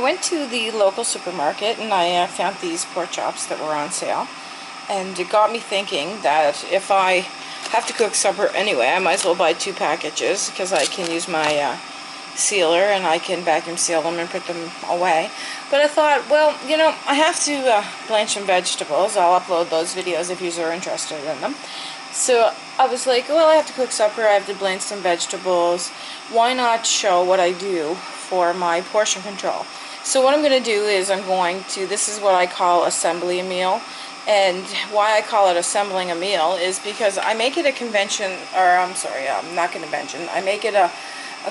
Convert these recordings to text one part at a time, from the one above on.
went to the local supermarket and I found these pork chops that were on sale, and it got me thinking that if I have to cook supper anyway, I might as well buy 2 packages because I can use my sealer and I can vacuum seal them and put them away. But I thought, well, you know, I have to blanch some vegetables. I'll upload those videos if you are interested in them. So I was like, well, I have to cook supper, I have to blanch some vegetables. Why not show what I do for my portion control? So what I'm going to do is this is what I call assembly a meal. And why I call it assembling a meal is because I make it a convention, or I'm sorry, not convention. I make it a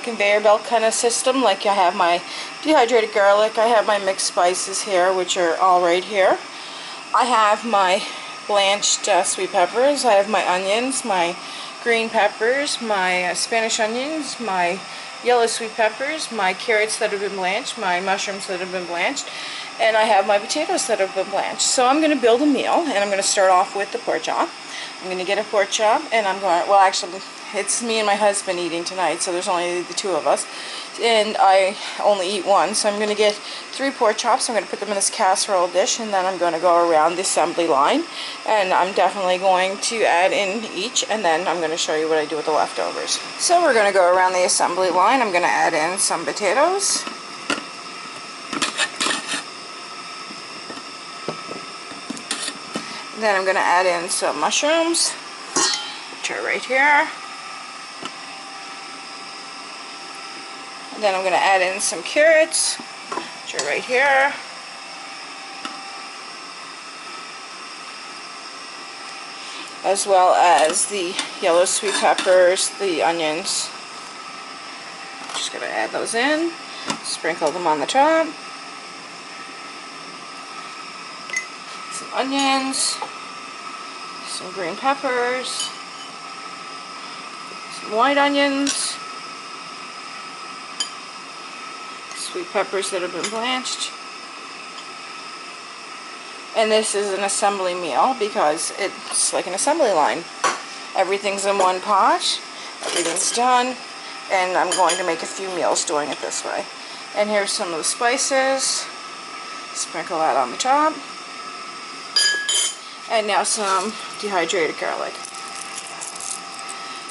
conveyor belt kind of system. Like I have my dehydrated garlic, I have my mixed spices here, which are all right here. I have my blanched sweet peppers, I have my onions, my green peppers, my Spanish onions, my yellow sweet peppers, my carrots that have been blanched, my mushrooms that have been blanched, and I have my potatoes that have been blanched. So I'm going to build a meal, and I'm going to start off with the pork chop. I'm going to get a pork chop, and I'm going, well, actually, it's me and my husband eating tonight, so there's only the 2 of us, and I only eat 1, so I'm going to get 3 pork chops. I'm going to put them in this casserole dish, and then I'm going to go around the assembly line, and I'm definitely going to add in each, and then I'm going to show you what I do with the leftovers. So we're going to go around the assembly line. I'm going to add in some potatoes. Then I'm going to add in some mushrooms, which are right here. And then I'm going to add in some carrots, which are right here. As well as the yellow sweet peppers, the onions. Just going to add those in, sprinkle them on the top. Some onions, some green peppers, some white onions, sweet peppers that have been blanched. And this is an assembly meal because it's like an assembly line. Everything's in one pot, everything's done, and I'm going to make a few meals doing it this way. And here's some of the spices, sprinkle that on the top. And now some dehydrated garlic.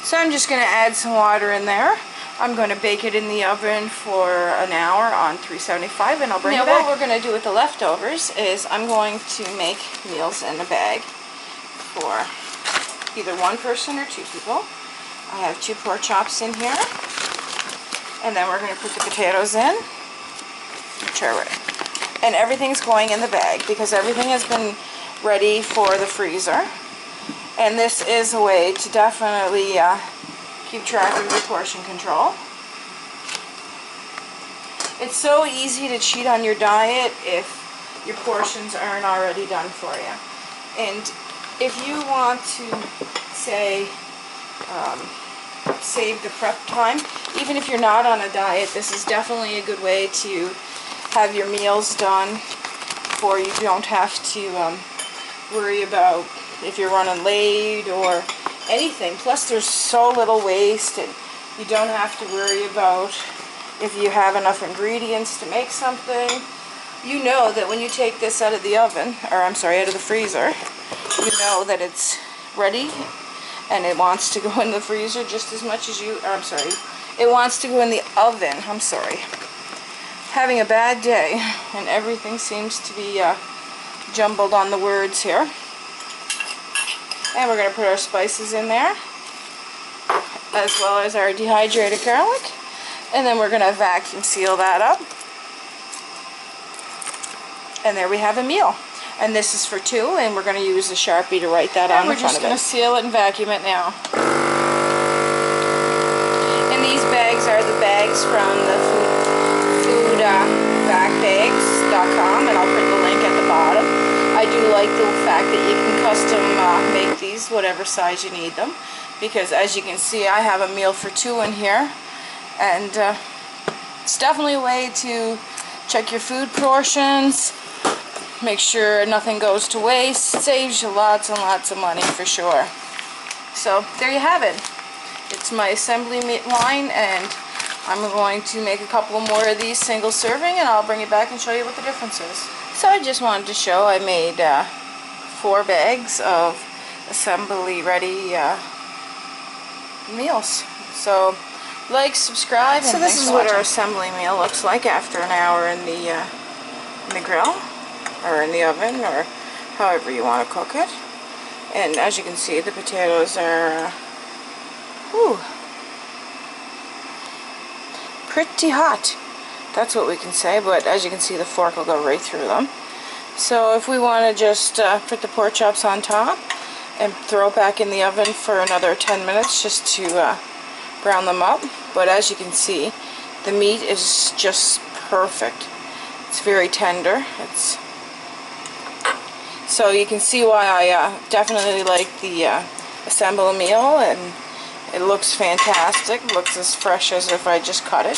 So I'm just going to add some water in there. I'm going to bake it in the oven for an hour on 375, and I'll bring it back. What we're going to do with the leftovers is I'm going to make meals in a bag for either 1 person or 2 people. I have 2 pork chops in here, and then we're going to put the potatoes in, which are right. And everything's going in the bag because everything has been ready for the freezer. And this is a way to definitely keep track of your portion control. It's so easy to cheat on your diet if your portions aren't already done for you. And if you want to, say, save the prep time, even if you're not on a diet, this is definitely a good way to have your meals done before you don't have to worry about if you're running late or anything. Plus there's so little waste, and you don't have to worry about if you have enough ingredients to make something. You know that when you take this out of the oven, or I'm sorry, out of the freezer, you know that it's ready and it wants to go in the freezer just as much as you, or I'm sorry, it wants to go in the oven. I'm sorry. Having a bad day and everything seems to be jumbled on the words here. And we're going to put our spices in there, as well as our dehydrated garlic. And then we're going to vacuum seal that up. And there we have a meal. And this is for 2, and we're going to use a Sharpie to write that on the front of it. We're just going to seal it and vacuum it now. And these bags are the bags from the foodbackbags.com, and I'll put the link at the bottom. I do like the fact that you can custom make these whatever size you need them, because as you can see I have a meal for 2 in here, and it's definitely a way to check your food portions, make sure nothing goes to waste, saves you lots and lots of money for sure. So there you have it. It's my assembly line, and I'm going to make a couple more of these single serving, and I'll bring it back and show you what the difference is. So I just wanted to show I made 4 bags of assembly ready meals. So like, subscribe, and so this is what our assembly meal looks like after an hour in the grill, or in the oven, or however you want to cook it. And as you can see, the potatoes are pretty hot. That's what we can say, but as you can see, the fork will go right through them. So if we want to just put the pork chops on top and throw it back in the oven for another 10 minutes just to brown them up. But as you can see, the meat is just perfect. It's very tender. So you can see why I definitely like the assemble meal, and it looks fantastic. It looks as fresh as if I just cut it.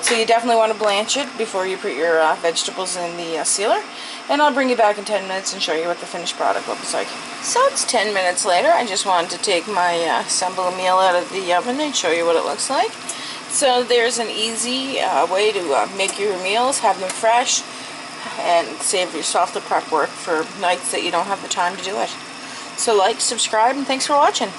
So you definitely want to blanch it before you put your vegetables in the sealer. And I'll bring you back in 10 minutes and show you what the finished product looks like. So it's 10 minutes later. I just wanted to take my assemble meal out of the oven and show you what it looks like. So there's an easy way to make your meals, have them fresh, and save yourself the prep work for nights that you don't have the time to do it. So like, subscribe, and thanks for watching.